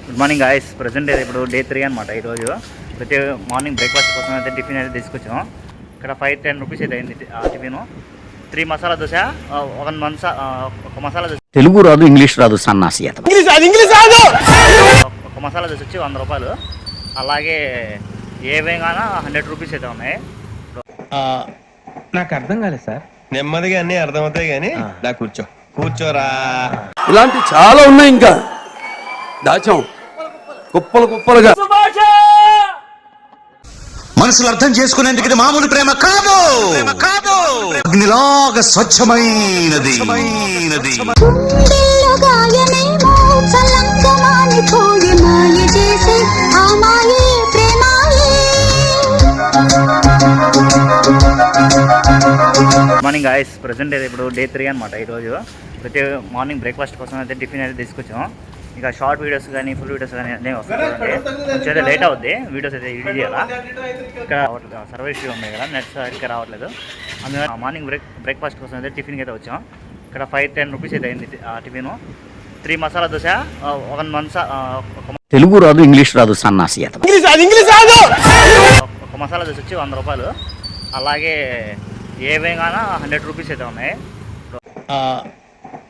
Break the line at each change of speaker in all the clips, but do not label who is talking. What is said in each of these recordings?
Good morning guys. Present ఇప్పుడు day 3 అనమాట. ఈరోజు ప్రతి మార్నింగ్ బ్రేక్ఫాస్ట్ కోసం అయితే టిఫిన్ అయితే తీసుకొచ్చాము. ఇక్కడ 5-10 రూపీస్ అయితే అయింది ఆ టిఫిన్. 3 మసాలా దోశ, ఒక మసాలా దోశ.
తెలుగు రాదు, ఇంగ్లీష్ రాదు, సన్నాసి
ఒక మసాలా దోశ వచ్చి 100 రూపాయలు. అలాగే ఏవేగా 100 రూపీస్ అయితే ఉన్నాయి.
నాకు అర్థం కాలేదు సార్.
నెమ్మదిగా అన్ని అర్థమవుతాయి కానీ దా కూర్చోరా.
ఇలాంటి చాలా ఉన్నాయి, ఇంకా దాచాం కుప్పలు కుప్పలుగా.
మనసులు అర్థం చేసుకునేందుకు ఇది మామూలు ప్రేమ కాదు, అగ్నిలాగా స్వచ్ఛమైనది.
Morning guys. ప్రజెంట్ ఇప్పుడు డే 3 అనమాట. ఈరోజు ప్రతి మార్నింగ్ బ్రేక్ఫాస్ట్ కోసం అయితే టిఫిన్ అయితే తీసుకొచ్చాము. ఇంకా షార్ట్ వీడియోస్ కానీ ఫుల్ వీడియోస్ కానీ అన్నీ వస్తాయి. కొంచెం అయితే లేట్ అవుద్ది వీడియోస్ అయితే ఎడిట్ చేయాలా. ఇక్కడ రావట్లేదు, సర్వర్ ఇష్యూ ఉన్నాయి కదా, నెట్ ఇక్కడ రావట్లేదు. అందుకని మార్నింగ్ బ్రేక్ఫాస్ట్ కోసం అయితే టిఫిన్కి అయితే వచ్చాం. ఇక్కడ 5-10 రూపీస్ అయితే అయింది ఆ టిఫిన్. 3 మసాలా దోశ,
తెలుగు రాదు, ఇంగ్లీష్ రాదు, సన్నాసి
ఒక మసాలా దోశ వచ్చి 100 రూపాయలు. అలాగే ఏవేగా 100 రూపీస్ అయితే ఉన్నాయి.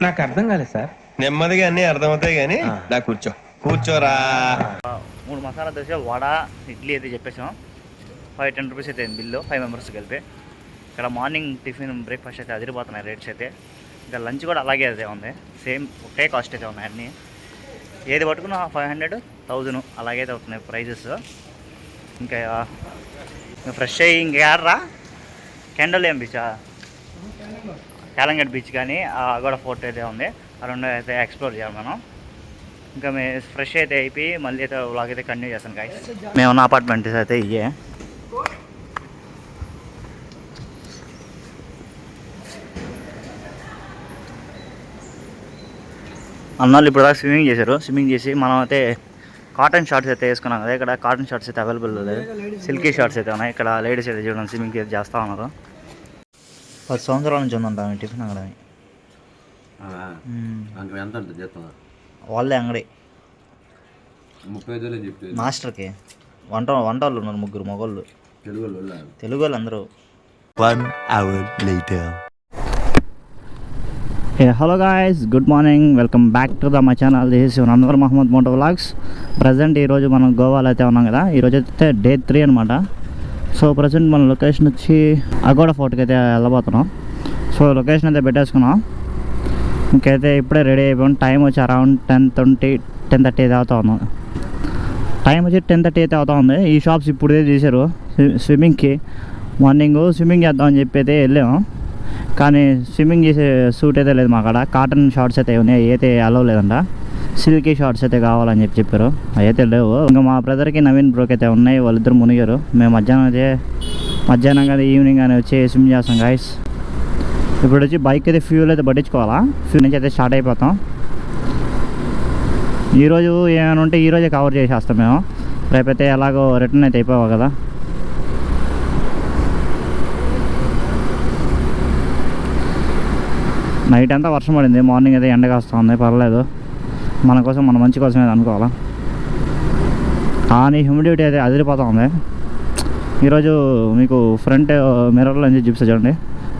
నాకు అర్థం కాలేదు సార్.
నెమ్మదిగా అన్ని అర్థమవుతాయి కానీ దా కూర్చోరా.
3 మసాలా దోశ, వడ, ఇడ్లీ అయితే చెప్పేసాం. 5-10 రూపీస్ అయితే బిల్లు 5 మెంబర్స్ కలిపి. ఇక్కడ మార్నింగ్ టిఫిన్ బ్రేక్ఫాస్ట్ అయితే అదిరిపోతున్నాయి రేట్స్ అయితే. ఇంకా లంచ్ కూడా అలాగే అయితే ఉంది, సేమ్ ఒకే కాస్ట్ అయితే ఉన్నాయి అన్నీ. ఏది పట్టుకున్నా 500, 1000 అలాగైతే అవుతున్నాయి ప్రైజెస్. ఇంకా ఫ్రెష్ అయ్యి ఇంకేడ్రా కెండోలియం బీచా, కాలంగట్ బీచ్ కానీ అగోడ ఫోర్ట్ అయితే ఉంది. ఆ రెండు అయితే ఎక్స్ప్లోర్ చేయాలి మనం. ఇంకా మేము ఫ్రెష్ అయితే అయిపోయి మళ్ళీ అయితే వ్లాగ్ అయితే కంటిన్యూ చేస్తాను గాయస్. మేము ఉన్న అపార్ట్మెంట్స్ అయితే ఇవే. అన్నాళ్ళు ఇప్పుడు దాకా స్విమ్మింగ్ చేశారు. స్విమ్మింగ్ చేసి మనం అయితే కాటన్ షార్ట్స్ అయితే వేసుకున్నాం కదా. ఇక్కడ కాటన్ షార్ట్స్ అయితే అవైలబుల్ లేదు, సిల్కీ షార్ట్స్ అయితే ఉన్నాయి. ఇక్కడ లేడీస్ అయితే చూడండి స్విమ్మింగ్ అయితే చేస్తూ ఉన్నారు. 10 సంవత్సరాల నుంచి ఉందంట టిఫిన్ అంగడి. వాళ్ళే అంగడి.
35,000 చెప్పి
మాస్టర్కి వంట వాళ్ళు ఉన్నారు, 3 మగోళ్ళు, తెలుగు వాళ్ళు అందరూ.
1 hour later.
Hello guys, good morning, welcome back to my channel. This is Anwar Mohammed moto vlogs. Present ఈరోజు మనం గోవాలో అయితే ఉన్నాం కదా. ఈరోజు అయితే డే 3 అనమాట. సో ప్రజెంట్ మన లొకేషన్ వచ్చి అగోడ ఫోర్ట్కి అయితే వెళ్ళబోతున్నాం. సో లొకేషన్ అయితే పెట్టేసుకున్నాం. ఇంకైతే ఇప్పుడే రెడీ అయిపోయాం. టైం వచ్చి అరౌండ్ 10:30 అయితే అవుతా ఉన్నాం. టైం వచ్చి 10:30 అయితే అవుతా ఉంది. ఈ షాప్స్ ఇప్పుడే తీశారు స్విమ్మింగ్కి. మార్నింగ్ స్విమ్మింగ్ చేద్దామని చెప్పి అయితే వెళ్ళాము, కానీ స్విమ్మింగ్ చేసే సూట్ అయితే లేదు మా కాడ. కాటన్ షార్ట్స్ అయితే ఉన్నాయి, అయితే అలవ్ లేదంట. సిల్కీ షార్ట్స్ అయితే కావాలని చెప్పారు, అయితే లేవు. ఇంకా మా బ్రదర్కి నవీన్ బ్రోకి అయితే ఉన్నాయి, వాళ్ళిద్దరు మునిగారు. మేము మధ్యాహ్నం కానీ ఈవినింగ్ కానీ వచ్చి స్విమ్ చేస్తాం గాయస్. ఇప్పుడు వచ్చి బైక్ అయితే ఫ్యూల్ అయితే పట్టించుకోవాలా. ఫ్యూల్ నుంచి అయితే స్టార్ట్ అయిపోతాం. ఈరోజు ఏమైనా ఉంటే ఈరోజే కవర్ చేసేస్తాం మేము. రేపైతే ఎలాగో రిటర్న్ అయితే అయిపోయావు కదా. నైట్ అంతా వర్షం పడింది, మార్నింగ్ అయితే ఎండ కాస్తుంది, పర్లేదు. మన కోసం, మన మంచి కోసం అయితే అనుకోవాలా. కానీ హ్యూమిడిటీ అయితే అదిరిపోతూ ఉంది. ఈరోజు మీకు ఫ్రంట్ మిర్రర్లో నుంచి చూపిస్తా చూడండి.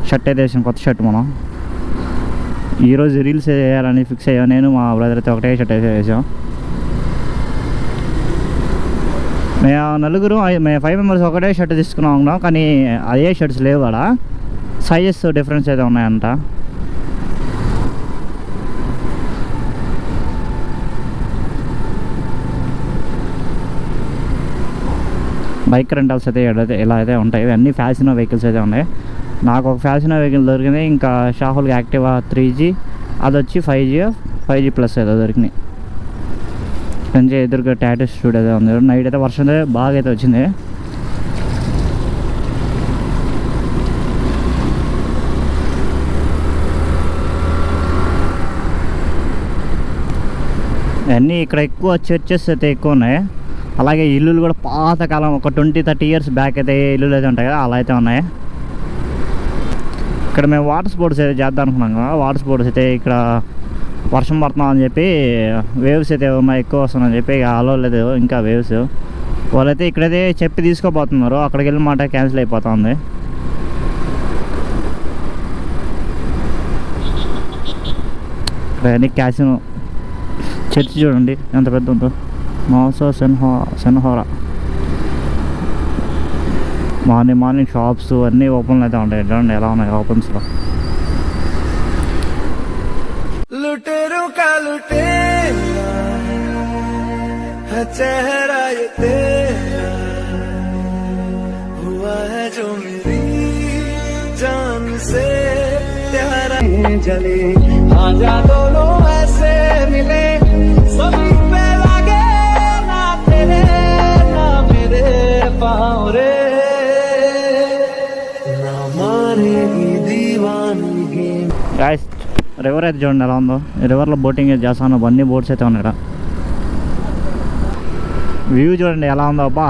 షర్ట్ అయితే వేసాం, కొత్త షర్ట్. మనం ఈరోజు రీల్స్ వేయాలని ఫిక్స్ అయ్యాం. నేను మా బ్రదర్ అయితే ఒకటే షర్ట్ అయితే వేసాం. మేము నలుగురు, మేము 5 మెంబర్స్ ఒకటే షర్ట్ తీసుకున్నాం, కానీ అదే షర్ట్స్ లేవు అక్కడ. సైజెస్ డిఫరెన్స్ అయితే ఉన్నాయంట. బైక్ రెంటల్స్ అయితే ఇలా అయితే ఉంటాయి. ఇవన్నీ ఫ్యాషన్ వెహికల్స్ అయితే ఉన్నాయి. నాకు ఒక ఫ్యాషన్ వెహికల్ దొరికింది. ఇంకా షాహుల్కి యాక్టివా 3G, అది వచ్చి 5G ప్లస్ అయితే దొరికినాయి. కొంచెం ఎదురుగా టాటూ స్టూడియో అయితే ఉంది. నైట్ అయితే వర్షం అయితే బాగా అయితే వచ్చింది. ఇవన్నీ ఇక్కడ ఎక్కువ చర్చెస్ అయితే ఎక్కువ ఉన్నాయి. అలాగే ఇల్లులు కూడా పాతకాలం, ఒక 20-30 ఇయర్స్ బ్యాక్ అయితే ఇల్లులు అయితే ఉంటాయి కదా, అలా అయితే ఉన్నాయి. ఇక్కడ మేము వాటర్ స్పోర్ట్స్ అయితే చేద్దాం అనుకున్నాం కదా. వాటర్ స్పోర్ట్స్ అయితే ఇక్కడ వర్షం పడుతున్నామని చెప్పి వేవ్స్ అయితే ఉన్నాయి, ఎక్కువ వస్తున్నాయని చెప్పి అలో లేదు ఇంకా వేవ్స్. వాళ్ళైతే ఇక్కడైతే చెప్పి తీసుకోపోతున్నారు, అక్కడికి వెళ్ళిన మాట క్యాన్సిల్ అయిపోతుంది. ఇక్కడ క్యాసినో చర్చ్ చూడండి ఎంత పెద్ద ఉందో. మాసో సెన్హోరా మార్నింగ్ షాప్స్ అన్నీ ఓపెన్లు అయితే ఉంటాయి. చూడండి ఎలా ఉన్నాయి ఓపెన్స్లో.
लुटेरों का लुटेरा है चेहरा ये तेरा, हुआ है जो मेरी जान से प्यारा जले, आजा दोनों ऐसे मिले, सभी पे लगे ना तेरे ना मेरे पाँव रे, ना मानेगी दीवानगी.
గాయ్స్ రివర్ అయితే చూడండి ఎలా ఉందో. ఈ రివర్లో బోటింగ్ అయితే చేస్తాను, అన్ని బోట్స్ అయితే ఉన్నాయి ఇక్కడ. వ్యూ చూడండి ఎలా ఉందో అబ్బా.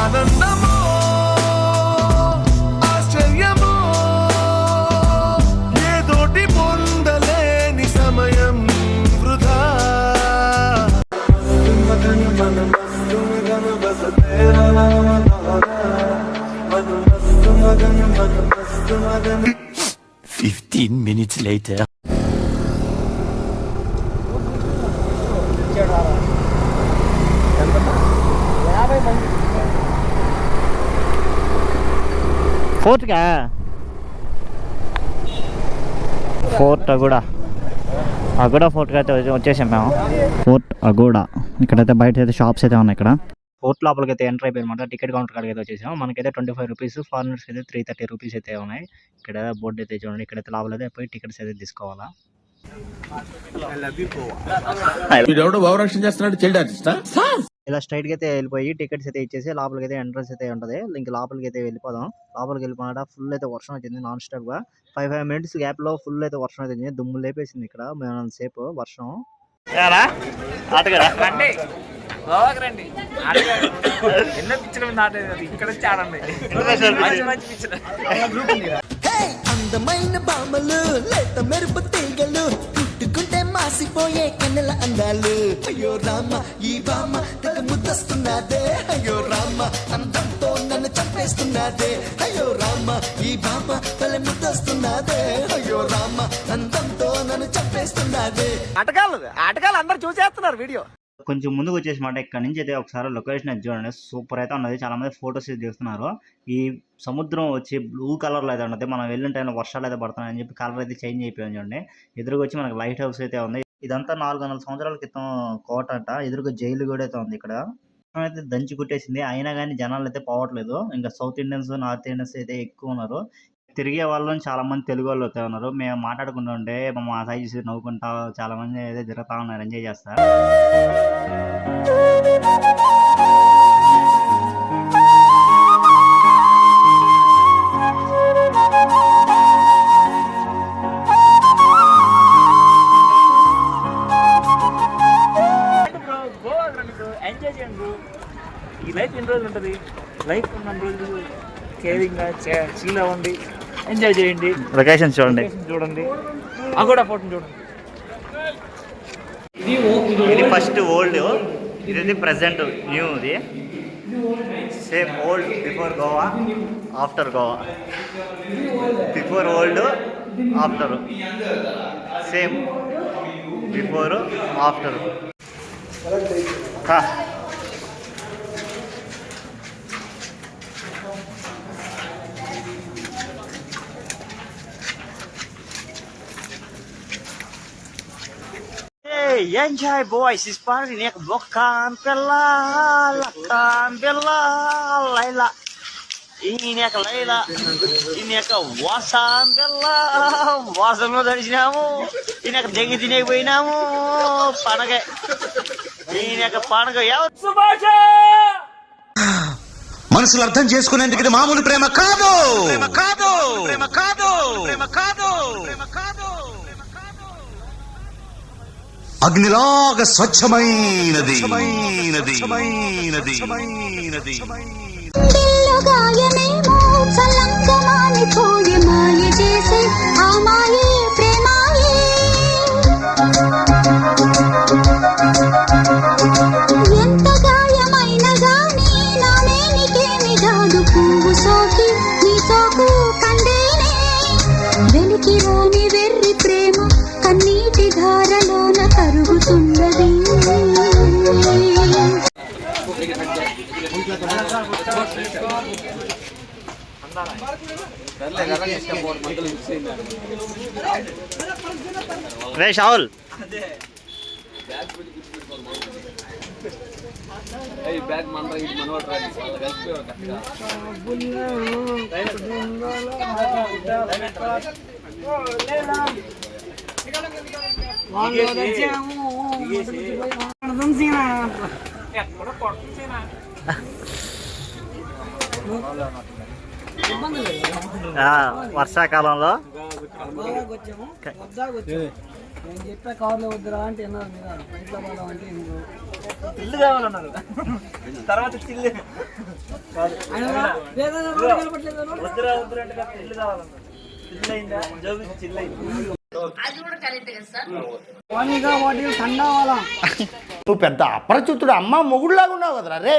ఆనందమో ఆశ్చర్యమో ఏదోటి పొందలేని సమయం వృధా. మదన మన మస్తు మదన బస తేరా మదన మస్తు మదన మన మస్తు మదన.
15 minutes later.
ఫోర్ట్గా ఫోర్ట్ అగోడా ఫోర్ట్కి అయితే వచ్చేసాం మేము. ఫోర్ట్ అగోడా ఇక్కడైతే బయట అయితే షాప్స్ అయితే ఉన్నాయి. ఇక్కడ ఫోర్ట్ లోపలికి అయితే ఎంటర్ అయిపోయిందన్నమాట. టికెట్ కౌంటర్ కాడికి అయితే వచ్చేసాం. మనకైతే 25 రూపీస్, ఫారినర్స్కి అయితే 330 రూపీస్ అయితే ఉన్నాయి. ఇక్కడ బోర్డు అయితే చూడండి, ఇక్కడైతే లోపల అయితే పోయి టికెట్స్ అయితే తీసుకోవాలా. ఇలా స్ట్రైట్గా అయితే వెళ్ళిపోయి టికెట్స్ అయితే ఇచ్చేసి లోపలికి అయితే ఎంట్రన్స్ అయితే ఉంటుంది. ఇంక లోపలికి అయితే వెళ్ళిపోదాం. లోపలికి వెళ్ళిపోయినా ఫుల్ అయితే వర్షం వచ్చింది నాన్ స్టాప్గా. 5 మినిట్స్ గ్యాప్లో ఫుల్ అయితే వర్షం అయితే దుమ్ము లేపేసింది ఇక్కడ మేము సేపు వర్షం.
ఎన్నో పిచ్చర్ నాటేది ఇక్కడ వచ్చి ఆడండి.
అందమైన బామలు లేత మెరుపు తీగలు పుట్టుకుంటే మాసిపోయే కన్నెల అందాలు. అయ్యో రామ ఈ బామ తెగ ముద్దస్తున్నదే, అయ్యో రామ అందంతో నన్ను చంపేస్తున్నదే, అయ్యో రామ ఈ బామ తల ముద్దస్తున్నదే, అయ్యో రామ అందంతో నన్ను చంపేస్తున్నదే.
ఆటగాళ్ళు అందరు చూసేస్తున్నారు వీడియో.
కొంచెం ముందుకు వచ్చేసి మాట ఇక్కడ నుంచి అయితే ఒకసారి లొకేషన్ అయితే చూడండి, సూపర్ అయితే ఉన్నది. చాలా మంది ఫొటోస్ అయితే తీస్తున్నారు. ఈ సముద్రం వచ్చి బ్లూ కలర్లో అయితే ఉన్నది. మనం వెళ్ళిన టైంలో వర్షాలు అయితే పడుతున్నాయి అని చెప్పి కలర్ అయితే చేంజ్ అయిపోయింది చూడండి. ఎదురుగా వచ్చి మనకి లైట్ హౌస్ అయితే ఉంది. ఇదంతా 400 సంవత్సరాల క్రితం కోట అంట. ఎదురుగా జైలు కూడా అయితే ఉంది. ఇక్కడ అయితే దంచి కుట్టేసింది, అయినా కానీ జనాలు అయితే పోవట్లేదు. ఇంకా సౌత్ ఇండియన్స్, నార్త్ ఇండియన్స్ అయితే ఎక్కువ ఉన్నారు. తిరిగే వాళ్ళని చాలా మంది తెలుగు వాళ్ళు అయితే ఉన్నారు. మేము మాట్లాడుకుంటూ ఉంటే మా సైజ్ నవ్వుకుంటా చాలా మంది అయితే తిరుగుతా ఉన్నారు, ఎంజాయ్ చేస్తారు.
ఎంజాయ్ చేయండి. ఈ లైఫ్ ఎన్ని రోజులు ఉంటుంది? లైఫ్ ఉన్న రోజులు కేరింగ్గా చిల్ అవ్వండి, ఎంజాయ్ చేయండి.
లొకేషన్ చూడండి
అగోడా ఫోటో చూడండి.
ఇది ఫస్ట్ ఓల్డ్, ఇది ప్రెసెంట్ న్యూ. ఇది same old before Goa, after Goa. Before old, after same, before after. Enjoy boys, is party nek bukan pela, lakan pela, Laila. Ini nek Laila, ini nek wasan pela, wasan lo dari sinamu, ini nek jengi dini gue namu, panake, ini nek panake ya.
Subhash
మనసులు అర్థం చేసుకునేందుకు ఇది మామూలు ప్రేమ కాదు. అగ్నిలాగా స్వచ్ఛమైనది.
గాయమేమో
చల్లంగా మానిపోయే మాయ చేసే ఆ మాయే ప్రేమాయే ఎంత గాయమైన గాని నా మేనికేమి కాదు పువ్వు సోకి నీ సోకు కందేనే వెలికి రాని వెర్రి ప్రేమ కన్నీటి ధారలోన కరుగుతున్నది
రే షావుల్ వర్షాకాలంలో
నేను చెప్పే కార్లో వద్దురా అంటే విన్నారు మీద బయటలో పోదాం అంటే
ఇల్లు కావాలన్నారు తర్వాత చిల్లు వద్దురా వద్దురా అంటే ఇల్లు కావాలన్నారు చిల్లు అయిందా జోబు చిల్లు అయింది
ఠండా వాళ్ళ
నువ్వు పెద్ద అపరిచితుడు అమ్మ మొగుడులాగా ఉన్నావు కదరా రే.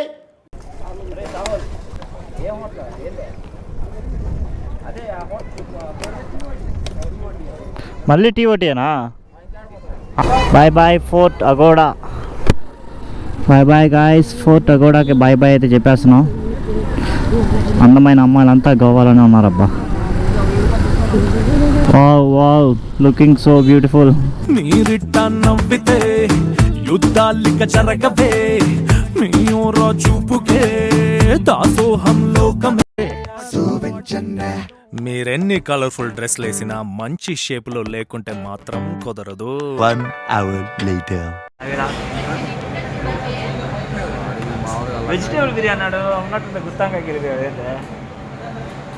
మళ్ళీ టీఓటీనా? Bye bye fort Aguada. Bye bye guys, fort అగోడాకి బాయ్ బాయ్ అయితే చెప్పేస్తున్నాం. అందమైన అమ్మాయిలంతా గోవాలోనే ఉన్నారబ్బా. Wow wow, looking so beautiful.
మీరిట్ట నవ్వితే యుద్ధాలిక జరగవే మీరో చూపుకే దాసోహం లోకమే. మీరెన్ని కలర్ఫుల్ డ్రెస్లు వేసినా మంచి షేపులో లేకుంటే మాత్రం కుదరదు.
1 hour later.
వెజిటేబుల్ బిర్యానీ అన్నాడు ఉన్నట్టు గుత్తాంగా గిరి అదైతే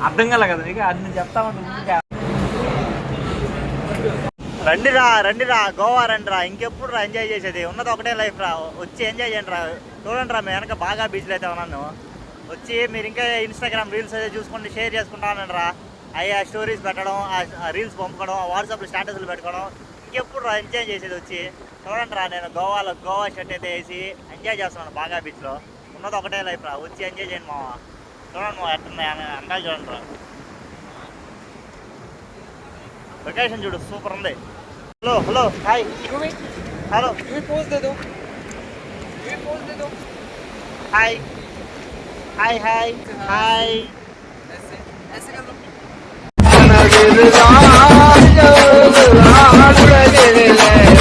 అర్థం కాలే కదా నీకు, అది నేను చెప్తామంటే
రండిరా గోవా రండిరా. ఇంకెప్పుడు రా ఎంజాయ్ చేసేది, ఉన్నది ఒకటే లైఫ్ రా. వచ్చి ఎంజాయ్ చేయండి రా. చూడండి రా, మేము వెనక బాగా బీచ్లో అయితే ఉన్నాను. వచ్చి మీరు ఇంకా ఇన్స్టాగ్రామ్ రీల్స్ అయితే చూసుకోండి, షేర్ చేసుకుంటానండి రా. అయ్యా స్టోరీస్ పెట్టడం, ఆ రీల్స్ పంపుకోవడం, వాట్సాప్లో స్టేటస్లు పెట్టుకోవడం. ఇంకెప్పుడు రా ఎంజాయ్ చేసేది. వచ్చి చూడండి రా, నేను గోవా షర్ట్ అయితే వేసి ఎంజాయ్ చేస్తున్నాను బాగా బీచ్లో. ఉన్నది ఒకటే లైఫ్ రా. వచ్చి ఎంజాయ్ చేయండి మామ. చూడండి మా ఎట్టున్నాయి అందాలు చూడండి రా. లొకేషన్ చూడు, సూపర్ ఉంది. Hello hello hi hello hi hi hi hi.
Giriraju